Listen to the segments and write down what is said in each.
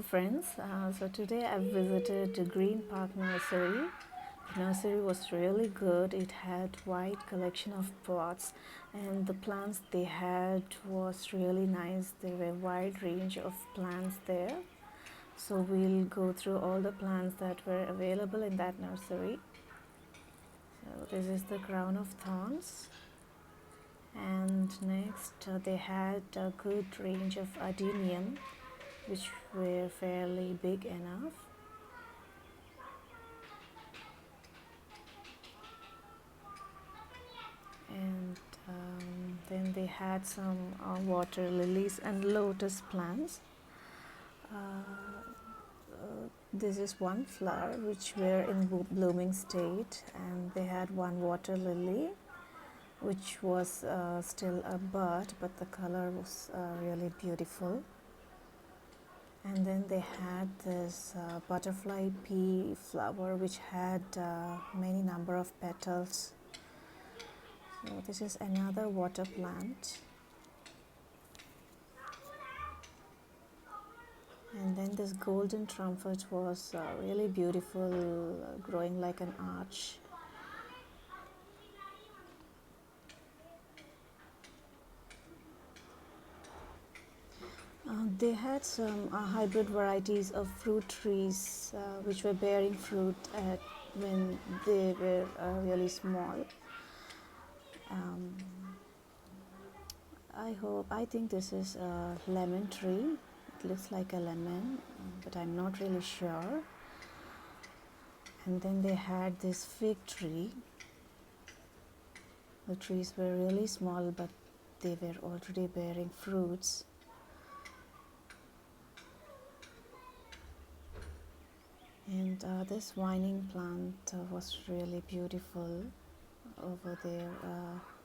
friends. So today I visited the Green Park Nursery. The nursery was really good. It had wide collection of pots and the plants they had was really nice. There were a wide range of plants there. So we'll go through all the plants that were available in that nursery. So this is the crown of thorns. And next they had a good range of adenium which were fairly big enough. And then they had some water lilies and lotus plants. This is one flower which were in blooming state, and they had one water lily which was still a bud, but the color was really beautiful. And then they had this butterfly pea flower which had many number of petals. So this is another water plant. And then this golden trumpet was really beautiful, growing like an arch. They had some hybrid varieties of fruit trees which were bearing fruit when they were really small. I think this is a lemon tree. It looks like a lemon, but I'm not really sure. And then they had this fig tree. The trees were really small, but they were already bearing fruits. And this vining plant was really beautiful over their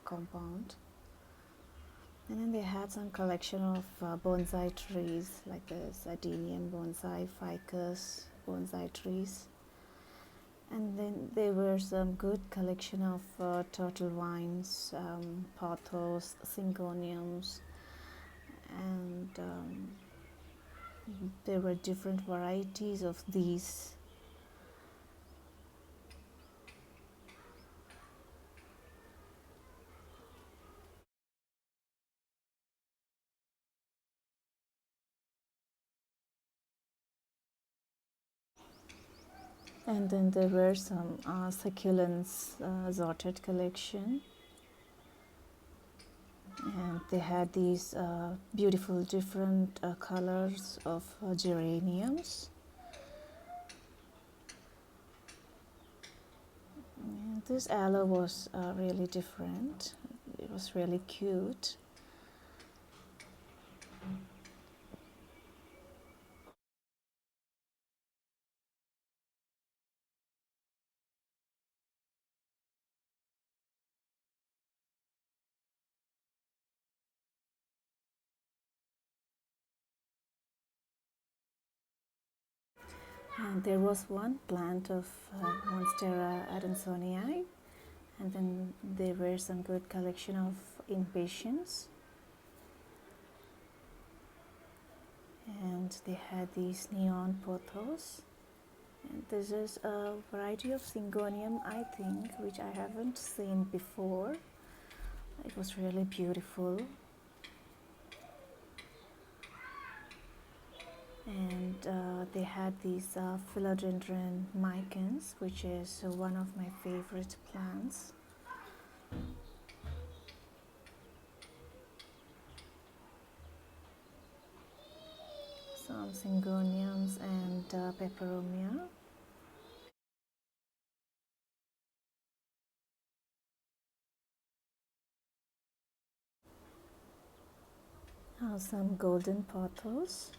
compound. And then they had some collection of bonsai trees like this adenium bonsai, ficus bonsai trees. And then there were some good collection of turtle vines, pothos, syngoniums, and there were different varieties of these. And then there were some succulents assorted collection, and they had these beautiful different colors of geraniums. And this aloe was really different. It was really cute. And there was one plant of Monstera adansonii, and then there were some good collection of impatiens. And they had these neon pothos. And this is a variety of syngonium, I think, which I haven't seen before. It was really beautiful. And they had these philodendron micans, which is one of my favorite plants. Some syngoniums and peperomia. Some golden pothos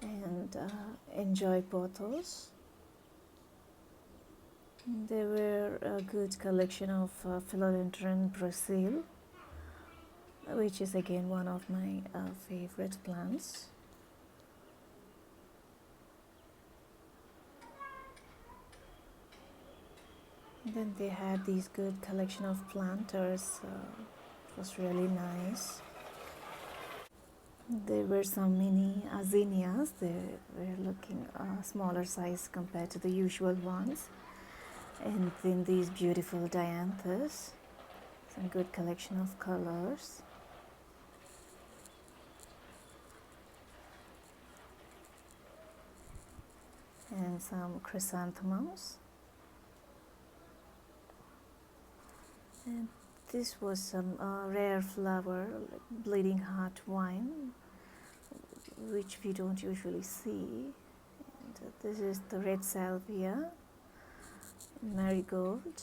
and enjoy pothos. There were a good collection of philodendron Brazil, which is again one of my favorite plants. And then they had these good collection of planters. It was really nice. There were some mini zinnias. They were looking smaller size compared to the usual ones. And then these beautiful dianthus. Some good collection of colors. And some chrysanthemums. And this was some rare flower, like bleeding heart wine, which we don't usually see. And this is the red salvia, marigold.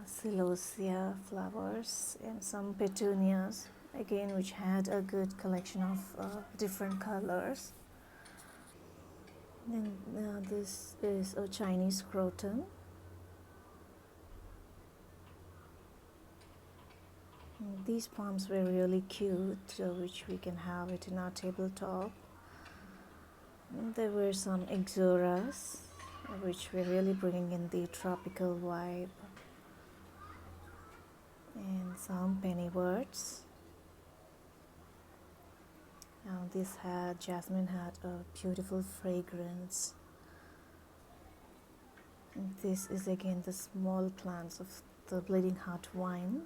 Celosia flowers and some petunias, again which had a good collection of different colors. And this is a Chinese croton. And these palms were really cute, which we can have it in our tabletop. And there were some ixoras, which were really bringing in the tropical vibe. And some pennyworts. Now jasmine had a beautiful fragrance. And this is again the small plants of the bleeding heart wine.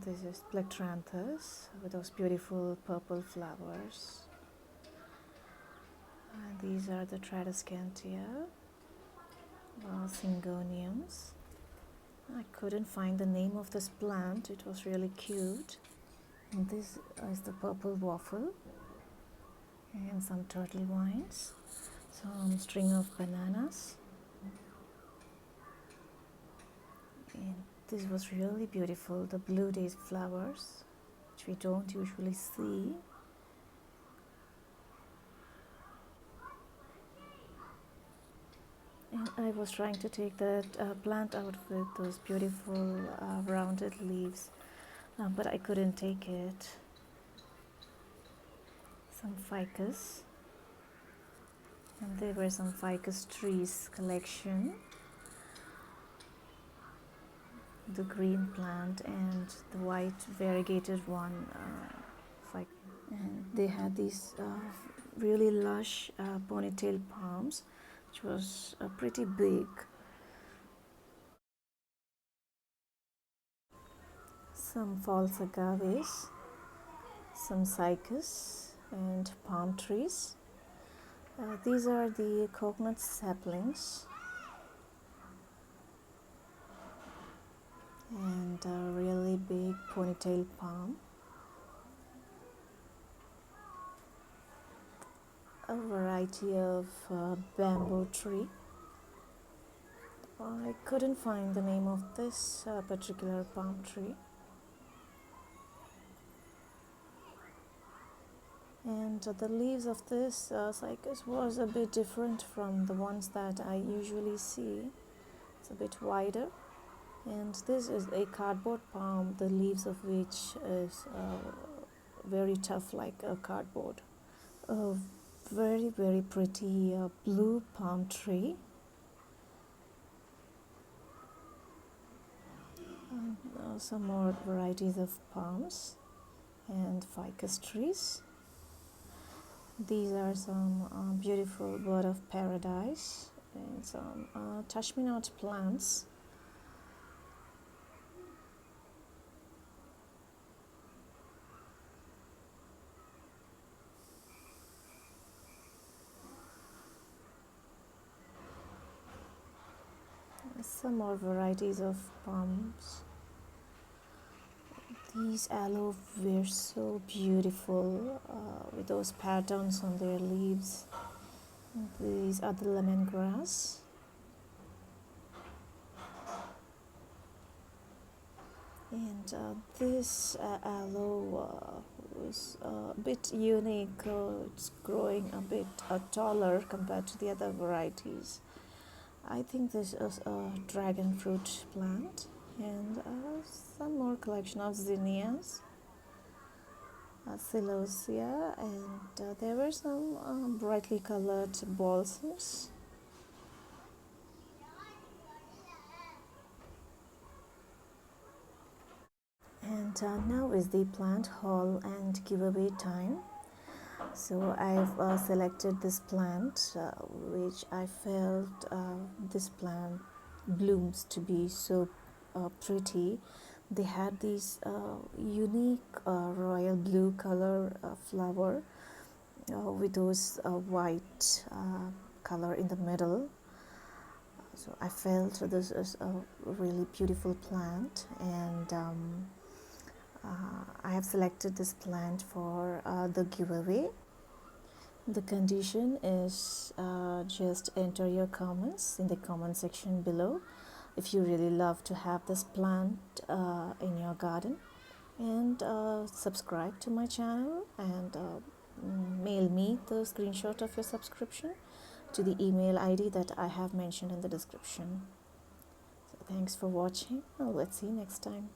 This is Plectranthus with those beautiful purple flowers. And these are the Tradescantia, Syngoniums. I couldn't find the name of this plant. It was really cute. And this is the purple waffle. And some turtle vines. Some string of bananas. And this was really beautiful. The blue daisy flowers, which we don't usually see. And I was trying to take that plant out with those beautiful rounded leaves, but I couldn't take it. Some ficus, and there were some ficus trees collection. The green plant and the white variegated one, and they had these really lush ponytail palms, which was pretty big. Some false agaves, some cycas and palm trees. These are the coconut saplings. And a really big ponytail palm. A variety of bamboo tree. I couldn't find the name of this particular palm tree. And the leaves of this cycas was a bit different from the ones that I usually see. It's a bit wider. And this is a cardboard palm, the leaves of which is very tough like a cardboard. A very, very pretty blue palm tree. Some more varieties of palms and ficus trees. These are some beautiful bird of paradise and some touch-me-not plants. Some more varieties of palms. These aloe were so beautiful with those patterns on their leaves. These are the lemongrass. And this aloe was a bit unique. It's growing a bit taller compared to the other varieties. I think this is a dragon fruit plant. And some more collection of zinnias, celosia, and there were some brightly colored balsams. And now is the plant haul and giveaway time. So I've selected this plant which I felt this plant blooms to be so pretty. They had this unique royal blue color flower with those white color in the middle. So I felt this is a really beautiful plant, and I have selected this plant for the giveaway. The condition is just enter your comments in the comment section below if you really love to have this plant in your garden, and subscribe to my channel, and mail me the screenshot of your subscription to the email ID that I have mentioned in the description. So thanks for watching. Let's see you next time.